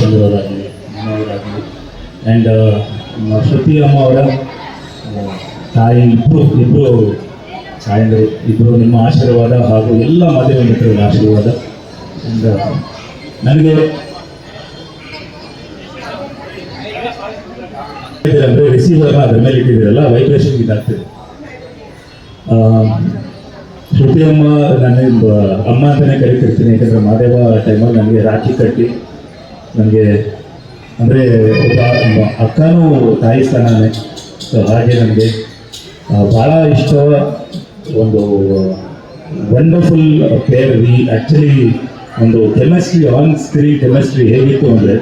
ಚಂದ್ರವರಾಗಲಿ ಮನೆಯವರಾಗಲಿ and ಶ್ರುತಿ ಅಮ್ಮ ಅವರ ತಾಯಿ ಇಬ್ಬರು ತಾಯಂದರು ಇಬ್ಬರು ನಿಮ್ಮ ಆಶೀರ್ವಾದ ಹಾಗೂ ಎಲ್ಲ ಮದುವೆ ಮಿತ್ರರ ಆಶೀರ್ವಾದ ಆ್ಯಂಡ್ ನನಗೆ ಅಂದರೆ ರಿಸೀವರ್ನ ಅದ್ರ ಮೇಲೆ ಇಟ್ಟಿದ್ದೀರಲ್ಲ ವೈಬ್ರೇಷನ್ ಇದಾಗ್ತದೆ. ಶ್ರುತಿ ಅಮ್ಮ ನನಗೆ ಅಮ್ಮ ಅಂತಲೇ ಕರಿತಿರ್ತೀನಿ, ಯಾಕಂದರೆ ಮಾದೇವ ಟೈಮಲ್ಲಿ ನನಗೆ ರಾಖಿ ಕಟ್ಟಿ ನನಗೆ ಅಂದರೆ ಒಬ್ಬ ಅಕ್ಕನೂ ತಾಯಿ ಸ್ಥಾನನೇ. ಸೊ ಹಾಗೆ ನನಗೆ ಭಾಳ ಇಷ್ಟ ಒಂದು ವಂಡರ್ಫುಲ್ ಪೇರ್. ಆ್ಯಕ್ಚುಲಿ ಒಂದು ಕೆಮಿಸ್ಟ್ರಿ, ಆನ್ ಸ್ಕ್ರೀನ್ ಕೆಮಿಸ್ಟ್ರಿ ಹೇಗಿತ್ತು ಅಂದರೆ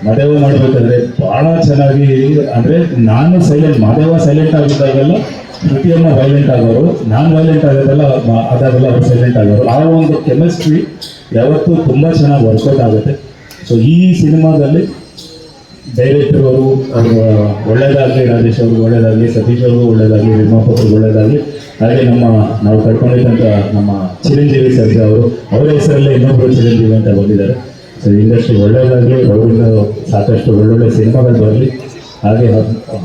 ಮಾದೇವ ಮಾಡಬೇಕಾದ್ರೆ ಭಾಳ ಚೆನ್ನಾಗಿ, ಅಂದರೆ ನಾನು ಸೈಲೆಂಟ್, ಮಾದೇವ ಸೈಲೆಂಟ್ ಆಗಿದ್ದಾಗೆಲ್ಲ ಶ್ರುತಿಯಮ್ಮ ವೈಲೆಂಟ್ ಆಗೋರು, ನಾನು ವೈಲೆಂಟ್ ಆಗೋದೆಲ್ಲ ಅದಾಗೆಲ್ಲ ಅವರು ಸೈಲೆಂಟ್ ಆಗೋರು. ಆ ಒಂದು ಕೆಮಿಸ್ಟ್ರಿ ಯಾವತ್ತೂ ತುಂಬ ಚೆನ್ನಾಗಿ ವರ್ಕೌಟ್ ಆಗುತ್ತೆ. ಸೊ ಈ ಸಿನಿಮಾದಲ್ಲಿ ಡೈರೆಕ್ಟರ್ ಅವರು ಒಳ್ಳೆಯದಾಗಲಿ, ರಾಜೇಶ್ ಅವ್ರಿಗೆ ಒಳ್ಳೆಯದಾಗಲಿ, ಸತೀಶ್ ಅವ್ರಿಗೂ ಒಳ್ಳೆಯದಾಗಲಿ, ನಿರ್ಮಾಪಕರಿಗೆ ಒಳ್ಳೆಯದಾಗಲಿ, ಹಾಗೆ ನಾವು ಕಳ್ಕೊಂಡಿದ್ದಂಥ ನಮ್ಮ ಚಿರಂಜೀವಿ ಸರ್ಜಾ ಅವರು, ಅವರ ಹೆಸರಲ್ಲೇ ಇನ್ನೊಬ್ಬರು ಚಿರಂಜೀವಿ ಅಂತ ಬಂದಿದ್ದಾರೆ. ಸೊ ಇಂಡಸ್ಟ್ರಿ ಒಳ್ಳೆಯದಾಗಲಿ, ಅವರಿಂದ ಸಾಕಷ್ಟು ಒಳ್ಳೊಳ್ಳೆ ಸಿನಿಮಾಗಳು ಬರಲಿ, ಹಾಗೆ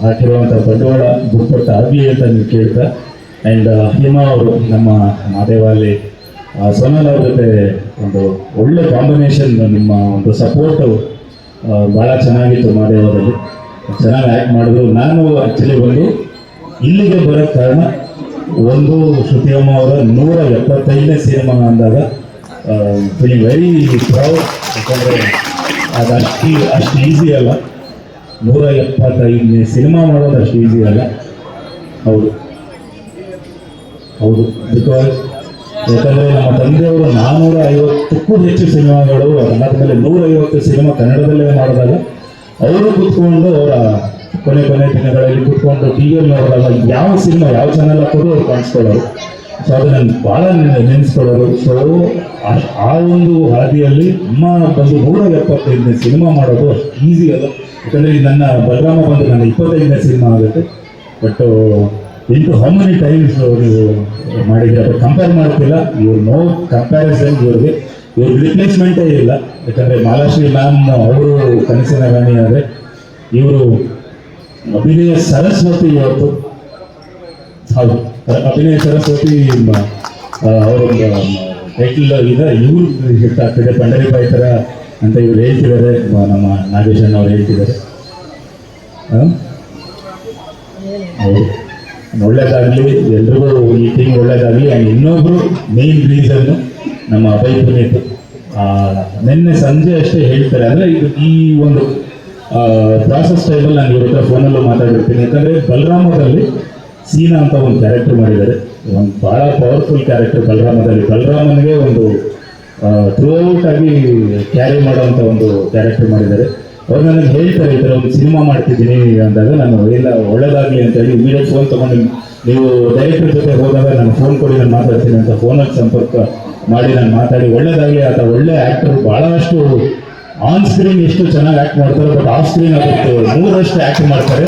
ಹಾಕಿರುವಂಥ ಬಂಡವಾಳ ದುಪ್ಪಟ್ಟು ಆಗಲಿ ಅಂತ ನೀವು ಕೇಳ್ತಾ. ಆ್ಯಂಡ್ ಹಿಮಾ ಅವರು ನಮ್ಮ ಮಾದೇವಲ್ಲಿ ಸೋನಲ್ ಅವ್ರ ಜೊತೆ ಒಂದು ಒಳ್ಳೆ ಕಾಂಬಿನೇಷನ್, ನಿಮ್ಮ ಒಂದು ಸಪೋರ್ಟು ಭಾಳ ಚೆನ್ನಾಗಿತ್ತು. ಮಾದೇವದಲ್ಲಿ ಚೆನ್ನಾಗಿ ಆ್ಯಕ್ಟ್ ಮಾಡಿದ್ರು. ನಾನು ಆ್ಯಕ್ಚುಲಿ ಇಲ್ಲಿಗೆ ಬರೋಕ್ಕೆ ಕಾರಣ ಒಂದು ಶ್ರುತಿಯಮ್ಮ ಅವರ 175ನೇ ಸಿನಿಮಾ ಅಂದಾಗ ಫೀಲಿಂಗ್ ವೆರಿ ಪ್ರೌಡ್. ಯಾಕಂದರೆ ಅದು ಅಷ್ಟು ಈಸಿ ಅಲ್ಲ, 175ನೇ ಸಿನಿಮಾ ಮಾಡೋದು ಅಷ್ಟು ಈಸಿ ಅಲ್ಲ. ಹೌದು, ಬಿಕಾಸ್ ಯಾಕಂದರೆ ನಮ್ಮ ತಂದೆಯವರು 450ಕ್ಕೂ ಹೆಚ್ಚು ಸಿನಿಮಾಗಳು, ಅದಾದಮೇಲೆ 150 ಸಿನಿಮಾ ಕನ್ನಡದಲ್ಲೇ ಮಾಡಿದಾಗ ಅವರು ಕೂತ್ಕೊಂಡು ಅವರ ಕೊನೆ ದಿನಗಳಲ್ಲಿ ಕೂತ್ಕೊಂಡು ಟಿ ವಿಯಲ್ಲಿ ನೋಡಿದಾಗ ಯಾವ ಸಿನಿಮಾ ಯಾವ ಚಾನಲ್ ಹಾಕೋದು ಅವ್ರು ಕಾಣಿಸ್ಕೊಳ್ಳೋರು. ಸೊ ಅದು ನನಗೆ ಭಾಳ ನೆನೆಸ್ಕೊಳ್ಳೋರು. ಸೊ ಆ ಒಂದು ಹಾದಿಯಲ್ಲಿ ಅಮ್ಮ ಬಂದು 175ನೇ ಸಿನಿಮಾ ಮಾಡೋದು ಅಷ್ಟು ಈಸಿ ಅಲ್ಲ. ಯಾಕಂದರೆ ನನ್ನ ಬಲರಾಮ ಬಂದು ನನ್ನ 25ನೇ ಸಿನಿಮಾ ಆಗುತ್ತೆ. But into how many times ನೀವು ಮಾಡಿದರೆ ಅದು ಕಂಪೇರ್ ಮಾಡ್ತಿಲ್ಲ. ಇವ್ರು ನೋ ಕಂಪ್ಯಾರಿಸನ್, ಇವ್ರ ರಿಪ್ಲೇಸ್ಮೆಂಟೇ ಇಲ್ಲ. ಯಾಕಂದರೆ ಮಾಲಾಶ್ರೀ ಮ್ಯಾಮ್ ಅವರು ಕನಸಿನ ರಾಣಿ ಆದರೆ ಇವರು ಅಭಿನಯ ಸರಸ್ವತಿ. ಇವತ್ತು ಹೌದು, ಅಭಿನಯ ಸರಸ್ವತಿ ಅವರು ಟೈಟಲ್ ಇದೆ. ಇವರು ಹಿಟ್ಟಾಗ್ತಿದೆ ಪಂಡರಿಪಾಯಿ ಥರ ಅಂತ ಇವ್ರು ಹೇಳ್ತಿದ್ದಾರೆ, ನಮ್ಮ ನಾಗೇಶನ್ ಅವ್ರು ಹೇಳ್ತಿದ್ದಾರೆ. ಹೌದು, ಒಳ್ಳೇದಾಗಲಿ ಎಲ್ರಿಗೂ, ಈ ಟೀಮ್ ಒಳ್ಳೇದಾಗಲಿ. ಆ್ಯಂಡ್ ಇನ್ನೊಬ್ಬರು ಮೇನ್ ರೀಸನ್ನು ನಮ್ಮ ಅಭಯ್ ಪುನೀತ್. ನಿನ್ನೆ ಸಂಜೆ ಅಷ್ಟೇ ಹೇಳ್ತಾರೆ, ಅಂದರೆ ಈ ಒಂದು ಪ್ರಾಸೆಸ್ ಟೈಮಲ್ಲಿ ನಾನು ಇವ್ರ ಹತ್ರ ಫೋನಲ್ಲೂ ಮಾತಾಡಿರ್ತೀನಿ. ಯಾಕಂದರೆ ಬಲರಾಮದಲ್ಲಿ ಸೀನಾ ಅಂತ ಒಂದು ಕ್ಯಾರೆಕ್ಟರ್ ಮಾಡಿದ್ದಾರೆ, ಒಂದು ಭಾಳ ಪವರ್ಫುಲ್ ಕ್ಯಾರೆಕ್ಟರ್ ಬಲರಾಮನಿಗೆ ಒಂದು ಥ್ರೂಔಟ್ ಆಗಿ ಕ್ಯಾರಿ ಮಾಡೋವಂಥ ಒಂದು ಕ್ಯಾರೆಕ್ಟರ್ ಮಾಡಿದ್ದಾರೆ. ಅವ್ರು ನನಗೆ ಹೇಳ್ತಾರೆ, ಈ ಥರ ಒಂದು ಸಿನಿಮಾ ಮಾಡ್ತಿದ್ದೀನಿ ಅಂದಾಗ ನಾನು ಎಲ್ಲ ಒಳ್ಳೇದಾಗಲಿ ಅಂತೇಳಿ ಇಮಿಡಿಯೇಟ್ ಫೋನ್ ತೊಗೊಂಡು, ನೀವು ಡೈರೆಕ್ಟರ್ ಜೊತೆ ಹೋದಾಗ ನಾನು ಫೋನ್ ಕೊಡಿ, ನಾನು ಮಾತಾಡ್ತೀನಿ ಅಂತ ಫೋನಲ್ಲಿ ಸಂಪರ್ಕ ಮಾಡಿ ನಾನು ಮಾತಾಡಿ ಒಳ್ಳೇದಾಗಲಿ. ಆತ ಒಳ್ಳೆ ಆ್ಯಕ್ಟರ್, ಭಾಳಷ್ಟು ಆನ್ ಸ್ಕ್ರೀನ್ ಎಷ್ಟು ಚೆನ್ನಾಗಿ ಆ್ಯಕ್ಟ್ ಮಾಡ್ತಾರೆ, ಬಟ್ ಆಫ್ ಸ್ಕ್ರೀನ್ ಅದಕ್ಕೆ 3ರಷ್ಟು ಆ್ಯಕ್ಟ್ ಮಾಡ್ತಾರೆ.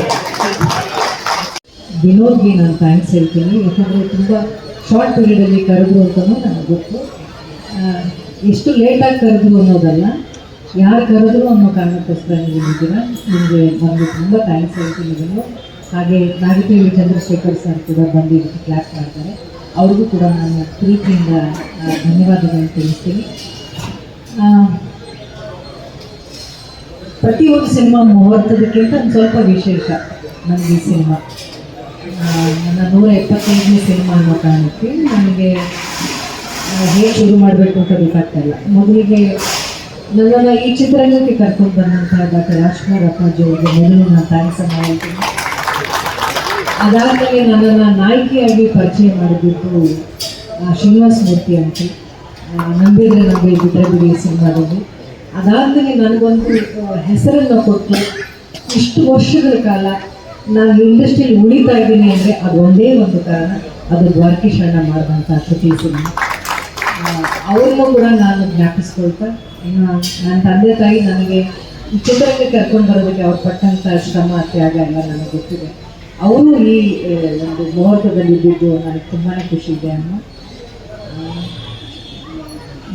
ವಿನೋದ್ಗೆ ನಾನು ಥ್ಯಾಂಕ್ಸ್ ಹೇಳ್ತೀನಿ. ಯಾಕಂದರೆ ತುಂಬ ಶಾರ್ಟ್ ಪೀರಿಯಡಲ್ಲಿ ಕರೆದ್ರು ಅಂತಲೂ ನನಗೆ ಗೊತ್ತು. ಎಷ್ಟು ಲೇಟಾಗಿ ಕರೆದ್ರು ಅನ್ನೋದಲ್ಲ, ಯಾರು ಕರೆದ್ರು ಅನ್ನೋ ಕಾರಣಕ್ಕೋಸ್ಕರ ನೀವು ನಿಮಗೆ ಬಂದು ತುಂಬ ಥ್ಯಾಂಕ್ಸ್ ಹೇಳ್ತೀನಿ ವಿನೋದ್. ಹಾಗೆ ನಾಗತಿಯಲ್ಲಿ ಚಂದ್ರಶೇಖರ್ ಸರ್ ಕೂಡ ಬಂದು ಇದಕ್ಕೆ ಕ್ಲಾಸ್ ಮಾಡ್ತಾರೆ, ಅವ್ರಿಗೂ ಕೂಡ ನಾನು ಪ್ರೀತಿಯಿಂದ ಧನ್ಯವಾದಗಳನ್ನು ತಿಳಿಸ್ತೀನಿ. ಪ್ರತಿಯೊಂದು ಸಿನಿಮಾ ಮುಹೂರ್ತದಕ್ಕಿಂತ ಒಂದು ಸ್ವಲ್ಪ ವಿಶೇಷ ನನಗೆ ಈ ಸಿನಿಮಾ. ನನ್ನ 175ನೇ ಸಿನಿಮಾ ಅನ್ನೋ ಕಾರಣಕ್ಕೆ ನನಗೆ ಹೇಗೆ ಶುರು ಮಾಡಬೇಕು ಅಂತ ಗೊತ್ತಾಗ್ತಾಯಿಲ್ಲ. ಮೊದಲಿಗೆ ನನ್ನನ್ನು ಈ ಚಿತ್ರರಂಗಕ್ಕೆ ಕರ್ಕೊಂಡು ಬಂದಂತಹ ಡಾಕ್ಟರ್ ರಾಜ್ಕುಮಾರ್ ಅಪ್ಪಾಜಿ ಅವರಿಗೆ ಮೊದಲು ನಾನು ಥ್ಯಾಂಕ್ಸನ್ನು ಹೇಳ್ತೀನಿ. ಅದಾದಮೇಲೆ ನನ್ನನ್ನು ನಾಯಕಿಯಾಗಿ ಪರಿಚಯ ಮಾಡಿದ್ದು ಶ್ರೀನಿವಾಸ ಮೂರ್ತಿ ಅಂತ, ನಂಬಿದ್ರೆ ಬಿಟ್ಟರೆ ಸಿನಿಮಾದಲ್ಲಿ. ಅದಾದಮೇಲೆ ನನಗೊಂದು ಹೆಸರನ್ನು ಕೊಟ್ಟು ಇಷ್ಟು ವರ್ಷಗಳ ಕಾಲ ನಾನು ಇಂಡಸ್ಟ್ರಿಯಲ್ಲಿ ಉಳಿತಾ ಇದ್ದೀನಿ ಅಂದರೆ ಅದು ಒಂದೇ ಒಂದು ಕಾರಣ, ಅದು ದ್ವಾರಕೀಶ್ ಅಣ್ಣ ಮಾಡಿದಂಥ ಶ್ರುತಿ ಸಿನಿಮಾ. ಅವ್ರನ್ನೂ ಕೂಡ ನಾನು ಜ್ಞಾಪಿಸ್ಕೊಳ್ತಾ, ಇನ್ನು ನನ್ನ ತಂದೆ ತಾಯಿ ನನಗೆ ಈ ಚಿತ್ರಕ್ಕೆ ಕರ್ಕೊಂಡು ಬರೋದಕ್ಕೆ ಅವ್ರು ಪಟ್ಟಂಥ ಶ್ರಮ ತ್ಯಾಗ ಎಲ್ಲ ನನಗೆ ಗೊತ್ತಿದೆ. ಅವರು ಈ ಒಂದು ಮುಹೂರ್ತದಲ್ಲಿ ಇದ್ದಿದ್ದು ನನಗೆ ತುಂಬಾ ಖುಷಿ ಇದೆ ಅನ್ನೋ.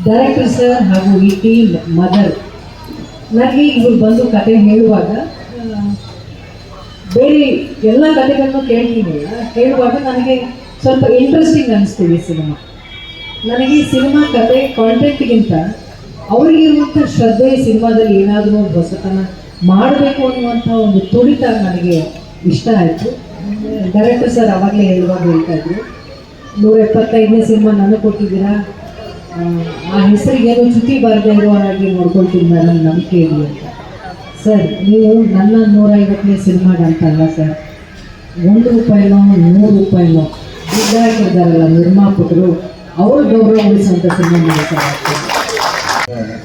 ಡೈರೆಕ್ಟರ್ ಸರ್ ಹಾಗೂ ಈ ಟೀಮ್ ಮದರ್ ನನಗೆ ಇವ್ರು ಬಂದು ಕತೆ ಹೇಳುವಾಗ ಬೇರೆ ಎಲ್ಲ ಕತೆಗಳನ್ನು ಕೇಳ್ತೀನಿಲ್ಲ, ಕೇಳುವಾಗ ನನಗೆ ಸ್ವಲ್ಪ ಇಂಟ್ರೆಸ್ಟಿಂಗ್ ಅನಿಸ್ತೀವಿ ಸಿನಿಮಾ. ನನಗೆ ಈ ಸಿನಿಮಾ ಕತೆ ಕಾಂಟೆಂಟ್ಗಿಂತ ಅವರಿಗಿರುವಂಥ ಶ್ರದ್ಧೆ, ಸಿನಿಮಾದಲ್ಲಿ ಏನಾದರೂ ಒಂದು ಹೊಸತನ ಮಾಡಬೇಕು ಅನ್ನುವಂಥ ಒಂದು ತುಡಿತ ನನಗೆ ಇಷ್ಟ ಆಯಿತು. ಡೈರೆಕ್ಟರ್ ಸರ್ ಅವಾಗಲೇ ಹೇಳುವಾಗ ಹೇಳ್ತಾ ಇದ್ರು, 175ನೇ ಸಿನಿಮಾ ನನಗೆ ಕೊಟ್ಟಿದ್ದೀರಾ, ಆ ಹೆಸರಿಗೇನು ಚ್ಯುತಿ ಬಾರದೇ ಇರೋ ಹಾಗೆ ನೋಡ್ಕೊಳ್ತೀನಿ ಮೇಡಮ್, ನಂಬಿಕೆ ಇರಲಿ ಅಂತ. ಸರ್, ನೀವು ನನ್ನ 150ನೇ ಸಿನಿಮಾಗೆ ಅಂತಲ್ಲ ಸರ್, ₹1 ₹100 ದುಡ್ಡು ಹಾಕಿರ್ತಾರಲ್ಲ ನಿರ್ಮಾಪಕರು, ಅವ್ರ ಗೌರವ ಉಳಿಸುವಂಥ ಸಿನಿಮಾ ಮಾಡ್ತಾರೆ.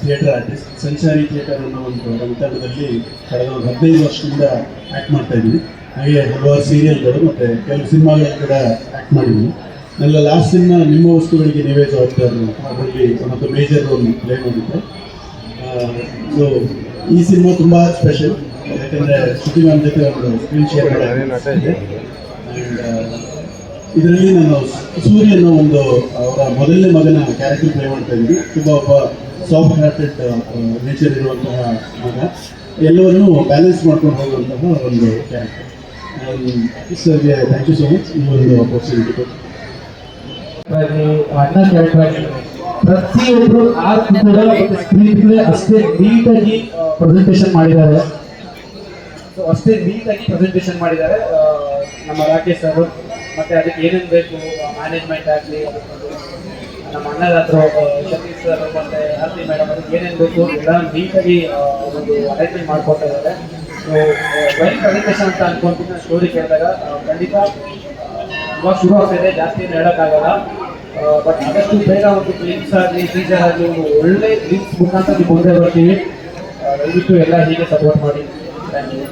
ಥಿಯೇಟರ್ ಆರ್ಟಿಸ್ಟ್, ಸಂಚಾರಿ ಥಿಯೇಟರ್ ಅನ್ನೋ ಒಂದು ರಂಗತಂಡದಲ್ಲಿ ಕಳೆದ ಒಂದು 15 ವರ್ಷದಿಂದ ಆ್ಯಕ್ಟ್ ಮಾಡ್ತಾ ಇದ್ದೀನಿ. ಹಾಗೆ ಹಲವಾರು ಸೀರಿಯಲ್ಗಳು ಮತ್ತು ಕೆಲವು ಸಿನಿಮಾಗಳು ಕೂಡ ಆ್ಯಕ್ಟ್ ಮಾಡಿದ್ದೀನಿ. ನನ್ನ ಲಾಸ್ಟ್ ಸಿನಿಮಾ ನಿಮ್ಮ ವಸ್ತುಗಳಿಗೆ ನೀವೇ ಜವಾಬ್ದಾರರು, ಅದರಲ್ಲಿ ಒಂದು ಮೇಜರ್ ರೋಲ್ ಪ್ಲೇ ಮಾಡಿದ್ದೆ. ಸೊ ಈ ಸಿನಿಮಾ ತುಂಬ ಸ್ಪೆಷಲ್, ಯಾಕೆಂದರೆ ಶ್ರುತಿ ಮ್ಯಾಮ್ ಜೊತೆ ಒಂದು ಸ್ಕ್ರೀನ್ ಶೇರ್ ಮಾಡಿದೆ. ಆ್ಯಂಡ್ ಇದರಲ್ಲಿ ನಾನು ಸೂರ್ಯ ಅನ್ನೋ ಒಂದು ಅವರ ಮೊದಲನೇ ಮಗನ ಕ್ಯಾರೆಕ್ಟರ್ ಪ್ಲೇ ಮಾಡ್ತಾ ಇದ್ದೀನಿ. ತುಂಬ ಒಬ್ಬ ಸಾಫ್ಟ್ ಹಾರ್ಟೆಡ್ ನೇಚರ್ ಇರುವಂತಹ ಮಗ, ಎಲ್ಲವನ್ನೂ ಬ್ಯಾಲೆನ್ಸ್ ಮಾಡ್ಕೊಂಡು ಹೋಗುವಂತಹ ಒಂದು ಕ್ಯಾರೆಕ್ಟರ್. ಸರ್ಗೆ ಥ್ಯಾಂಕ್ ಯು ಸೊ ಮಚ್ ಈ ಒಂದು ಅಪರ್ಚುನಿಟಿ ಕೊಟ್ಟು. ಅಣ್ಣ ಕ್ಯಾರೆಕ್ಟರ್ ಪ್ರತಿಯೊಬ್ಬರು ಆರ್ಟ್ ಕೂಡ ಸ್ಕ್ರೀನ್ ಪ್ಲೇ ಅಷ್ಟೇ ನೀಟಾಗಿ ಪ್ರೆಸೆಂಟೇಷನ್ ಮಾಡಿದ್ದಾರೆ. ಸೊ ಅಷ್ಟೇ ನೀಟಾಗಿ ಪ್ರೆಸೆಂಟೇಷನ್ ಮಾಡಿದ್ದಾರೆ ನಮ್ಮ ರಾಕೇಶ್ ಸರ್. ಮತ್ತೆ ಅದಕ್ಕೆ ಏನೇನು ಬೇಕು ಮ್ಯಾನೇಜ್ಮೆಂಟ್ ಆಗಲಿ, ನಮ್ಮ ಅಣ್ಣದಾದ್ರು ಸತೀಶ್ ಸರ್ ಮತ್ತೆ ಆರ್ತಿ ಮೇಡಮ್, ಅದಕ್ಕೆ ಏನೇನು ಬೇಕು ಎಲ್ಲ ನೀಟಾಗಿ ಒಂದು ಅರೇಂಜ್ಮೆಂಟ್ ಮಾಡ್ಕೊಡ್ತಾ ಇದ್ದಾರೆ. ಸೊ ವೆಲ್ ಪ್ರೆಸೆಂಟೇಷನ್ ಅಂತ ಅನ್ಕೊಂತೀನಿ. ಸ್ಟೋರಿ ಕೇಳಿದಾಗ ಖಂಡಿತ ಇವಾಗ ಶುರು ಆಗ್ತಾಯಿದೆ, ಜಾಸ್ತಿ ಏನು ಹೇಳೋಕ್ಕಾಗಲ್ಲ. ಬಟ್ ಆದಷ್ಟು ಬೇಗ ಒಂದು ಕ್ಲಿಪ್ಸ್ ಆಗಲಿ, ಟೀಚರ್ ಆಗಲಿ, ಒಂದು ಒಳ್ಳೆ ಕ್ಲಿಪ್ಸ್ ಮುಖಾಂತರ ನೀವು ಮುಂದೆ ಬರ್ತೀವಿ. ದಯವಿಟ್ಟು ಎಲ್ಲ ಹೀಗೆ ಸಪೋರ್ಟ್ ಮಾಡಿ. Thank you.